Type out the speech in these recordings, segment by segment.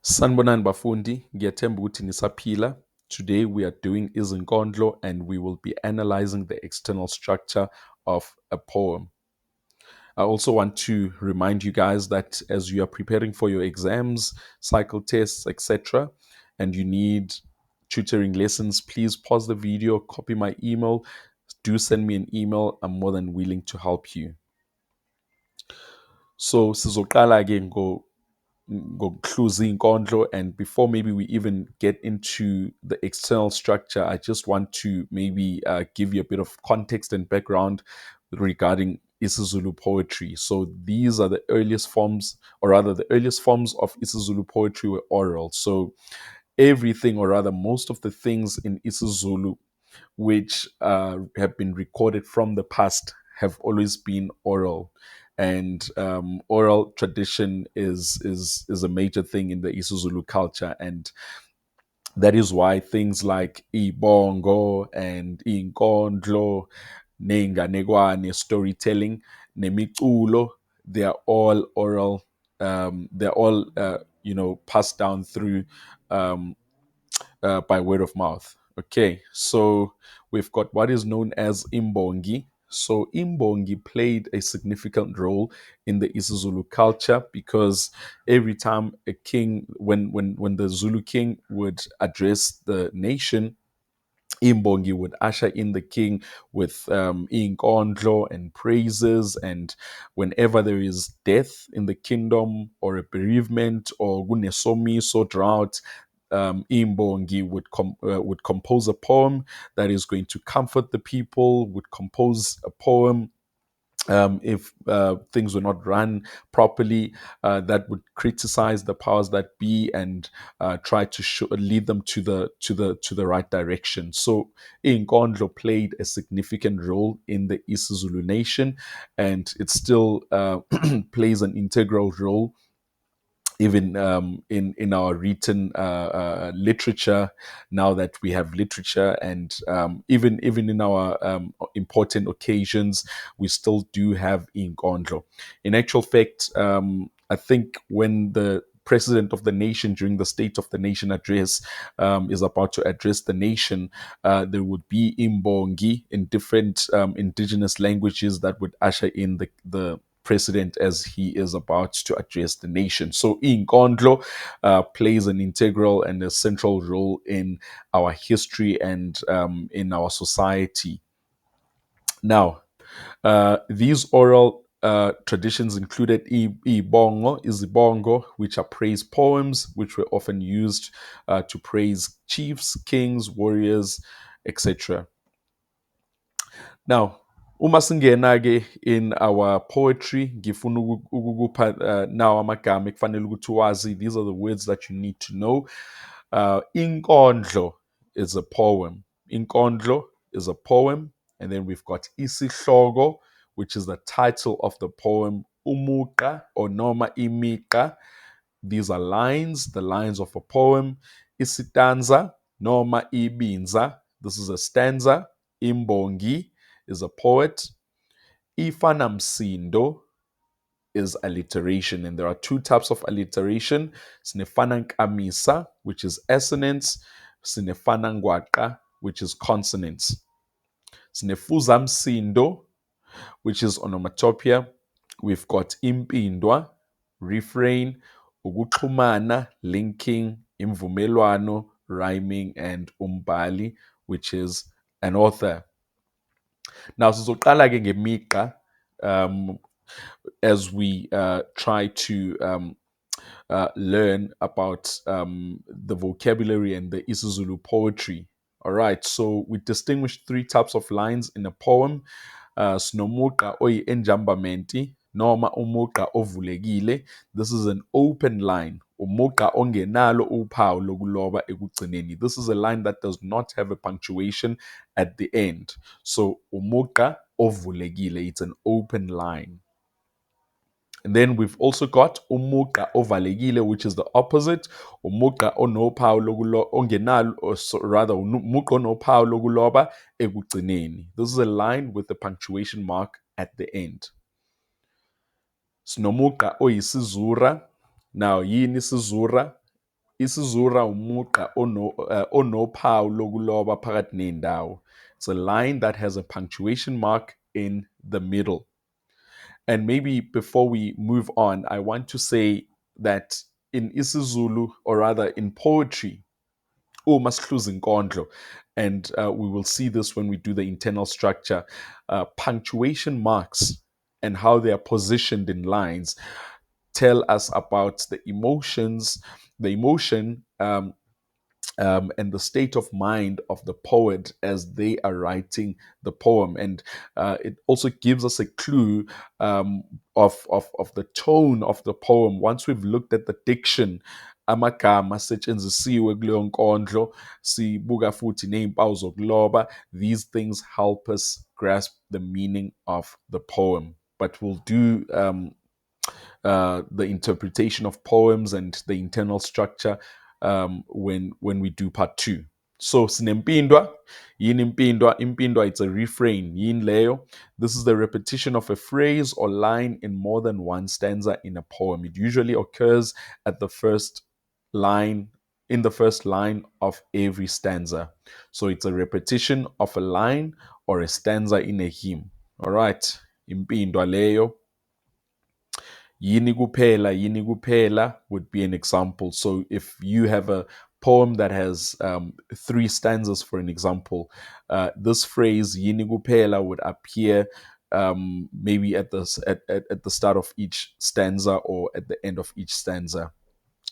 Sanibonani bafundi, ngiyathemba ukuthi nisaphila. Today we are doing Inkondlo and we will be analyzing the external structure of a poem. I also want to remind you guys that as you are preparing for your exams, cycle tests, etc., and you need tutoring lessons, please pause the video, copy my email, do send me an email. I'm more than willing to help you. So sizoqala ke ngokuhluza inkondlo, and before maybe we even get into the external structure, I just want to maybe give you a bit of context and background regarding IsiZulu poetry. So these are the earliest forms, or rather the earliest forms of IsiZulu poetry were oral. So everything, or rather most of the things in IsiZulu which have been recorded from the past have always been oral, and oral tradition is a major thing in the isiZulu culture, and that is why things like ibongo and inkondlo, nenganekwane, storytelling, nemiculo, they are all oral. They're all passed down through um, by word of mouth. Okay, so we've got what is known as Imbongi. So Imbongi played a significant role in the isiZulu culture because every time a king, when the Zulu king would address the nation, Imbongi would usher in the king with inkondlo and praises, and whenever there is death in the kingdom or a bereavement or kunesomiso drought, Imbongi would compose a poem that is going to comfort the people. Would compose a poem if things were not run properly, that would criticize the powers that be and try to lead them to the right direction. So Inkondlo played a significant role in the isiZulu nation, and it still plays an integral role even in our written literature, now that we have literature, and even in our important occasions, we still do have inkondlo. In actual fact, I think when the president of the nation during the State of the Nation address is about to address the nation, there would be imbongi in different indigenous languages that would usher in the president as he is about to address the nation. So Inkondlo plays an integral and a central role in our history and in our society. Now, these oral traditions included izibongo, which are praise poems, which were often used to praise chiefs, kings, warriors, etc. Now, uma singena ke in our poetry, ngifuna ukukupha now amagama ekufanele ukuthi wazi. These are the words that you need to know. Inkondlo is a poem. Inkondlo is a poem, and then we've got Isihlogo, which is the title of the poem. Umugqa or noma Imigqa. These are lines, the lines of a poem. Izitanza noma ibinza. This is a stanza. Imbongi is a poet. Ifanamsindo is alliteration, and there are two types of alliteration. Sinefana nkamisa, which is assonance. Sinefana ngwaqa, which is consonants. Sinefuzamsindo, which is onomatopoeia. We've got impindwa, refrain, ukuxhumana, linking, imvumelwano, rhyming, and umbali, which is an author. Now, sizoqala ke ngemigqa as we try to learn about the vocabulary and the isiZulu poetry. All right, so we distinguish three types of lines in a poem. Sinomugqa oyi-enjambamenti noma umugqa ovulekile. This is an open line. Umugqa ongenalo uphawu lokuloba ekugcineni. This is a line that does not have a punctuation at the end. So umugqa ovulekile, it's an open line. And then we've also got umugqa ovalekile, which is the opposite. Umugqa onophawu ongenalo, or rather umugqa onophawu lokuloba ekugcineni. This is a line with a punctuation mark at the end. Sinomugqa oyisizura. Now, yini isizura? isizura umugqa onophawu lokuloba phakathi nendawo. It's a line that has a punctuation mark in the middle. And maybe before we move on, I want to say that in isiZulu, or rather in poetry, Inkondlo, and we will see this when we do the internal structure, punctuation marks and how they are positioned in lines tell us about the emotion, and the state of mind of the poet as they are writing the poem. And it also gives us a clue of the tone of the poem. Once we've looked at the diction, amagama asetshenzisiwe kuleyo nkondlo, sibuka futhi ney'mpawu zokuloba, these things help us grasp the meaning of the poem. But we'll do the interpretation of poems and the internal structure when we do part two. So sinempindwa, yini impindwa? Impindwa, it's a refrain. Yin leyo. This is the repetition of a phrase or line in more than one stanza in a poem. It usually occurs at the first line, in the first line of every stanza. So it's a repetition of a line or a stanza in a hymn. All right. Impindwa leyo. Yini kuphela would be an example. So if you have a poem that has three stanzas, for an example, this phrase yini kuphela would appear maybe at the start of each stanza or at the end of each stanza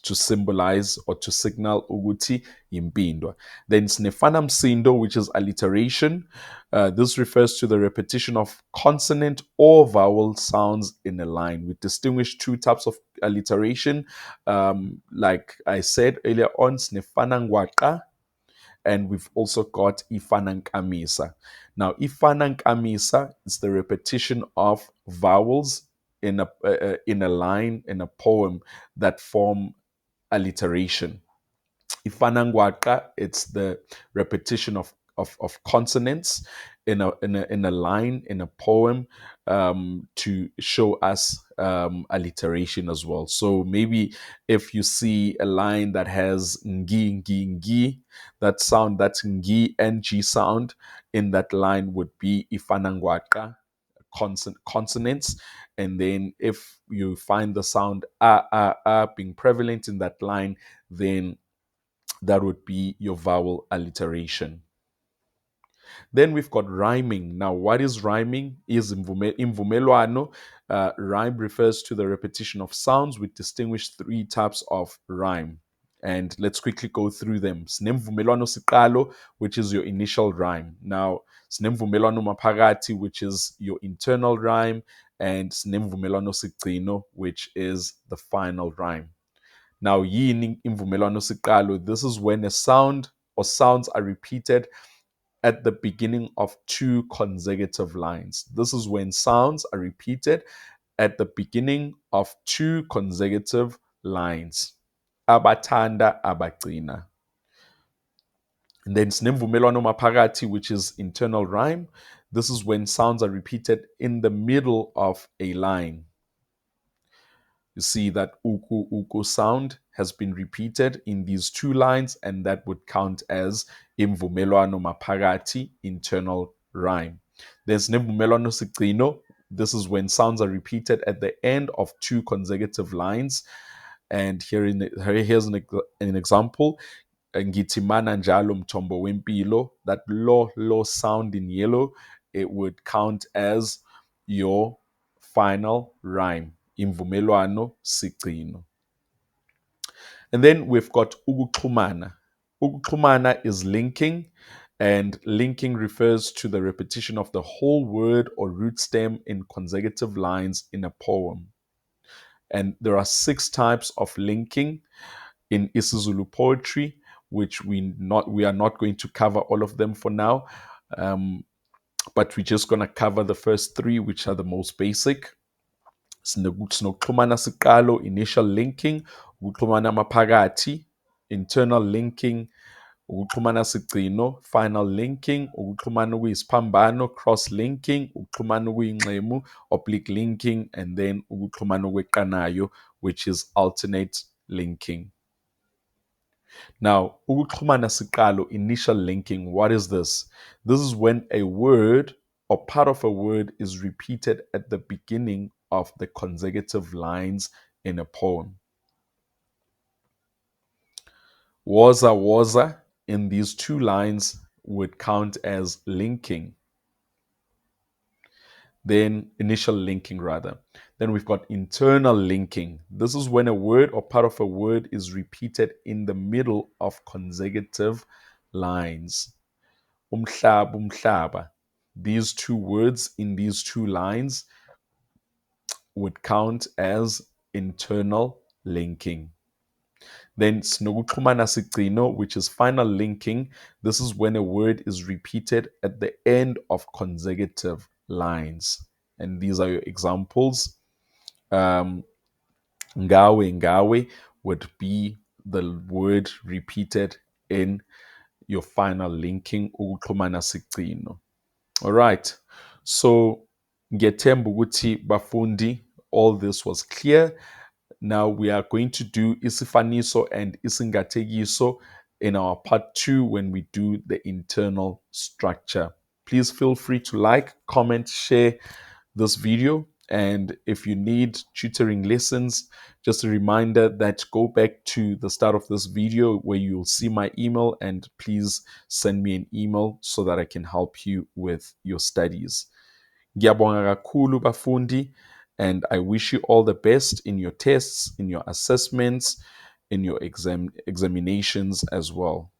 to symbolize or to signal ukuthi impindwa. Then snefana msindo, which is alliteration. This refers to the repetition of consonant or vowel sounds in a line. We distinguish two types of alliteration. Like I said earlier on, snefana ngwaqa, and we've also got ifana nkamisa. Now, ifana nkamisa is the repetition of vowels in a line in a poem that form alliteration. Ifanangwaqa, it's the repetition of consonants in a line, in a poem, to show us alliteration as well. So maybe if you see a line that has ngi, ngi, ngi, that sound, that ngi, ng sound in that line would be ifanangwaqa, consonants. And then if you find the sound being prevalent in that line, then that would be your vowel alliteration. Then we've got rhyming. Now, what is rhyming? Is imvumelwano. Rhyme refers to the repetition of sounds. We distinguish three types of rhyme. And let's quickly go through them. Sinemvumelwano siqalo, which is your initial rhyme. Now, sinemvumelwano maphakathi, which is your internal rhyme, and sinemvumelwano sigcino, which is the final rhyme. Now, yini imvumelwano siqalo? This is when a sound or sounds are repeated at the beginning of two consecutive lines. This is when sounds are repeated at the beginning of two consecutive lines. Abathanda abagcina. And then sinemvumelwano maphakathi, which is internal rhyme. This is when sounds are repeated in the middle of a line. You see that uku sound has been repeated in these two lines, and that would count as imvumelwano maphakathi, internal rhyme. There's nemvumelwano sigcino. This is when sounds are repeated at the end of two consecutive lines. And here's an example. Ngithi mana njalo mthombo wempilo. That lo sound in yellow, it would count as your final rhyme. Imvumelwano sigcino. And then we've got ukuxhumana. Ukuxhumana is linking, and linking refers to the repetition of the whole word or root stem in consecutive lines in a poem. And there are 6 types of linking in IsiZulu poetry, which we are not going to cover all of them for now, but we're just going to cover the first 3, which are the most basic. Sinokuxhumana siqalo, initial linking, ukuxhumana maphakathi, internal linking, ukuxhumana sigcino, final linking, ukuxhumana kuyisiphambano, cross linking, ukuxhumana kuyinxemu, oblique linking, and then ukuxhumana kweqanayo, which is alternate linking. Now, ukuxhumana siqalo, initial linking, what is this? This is when a word or part of a word is repeated at the beginning of the consecutive lines in a poem. Woza woza in these two lines would count as linking. Then initial linking rather. Then we've got internal linking. This is when a word or part of a word is repeated in the middle of consecutive lines. Umhlaba, umhlaba. These two words in these two lines would count as internal linking. Then sinokuxhumana sigcino, which is final linking. This is when a word is repeated at the end of consecutive lines. And these are your examples. Ngawe, ngawe would be the word repeated in your final linking, ukuxhumana sigcino. All right. So, ngiyethemba ukuthi bafundi, all this was clear. Now we are going to do isifaniso and isingathekiso in our part 2 when we do the internal structure. Please feel free to like, comment, share this video. And if you need tutoring lessons, just a reminder that go back to the start of this video where you'll see my email, and please send me an email so that I can help you with your studies. Ngiyabonga kakhulu bafundi, and I wish you all the best in your tests, in your assessments, in your examinations as well.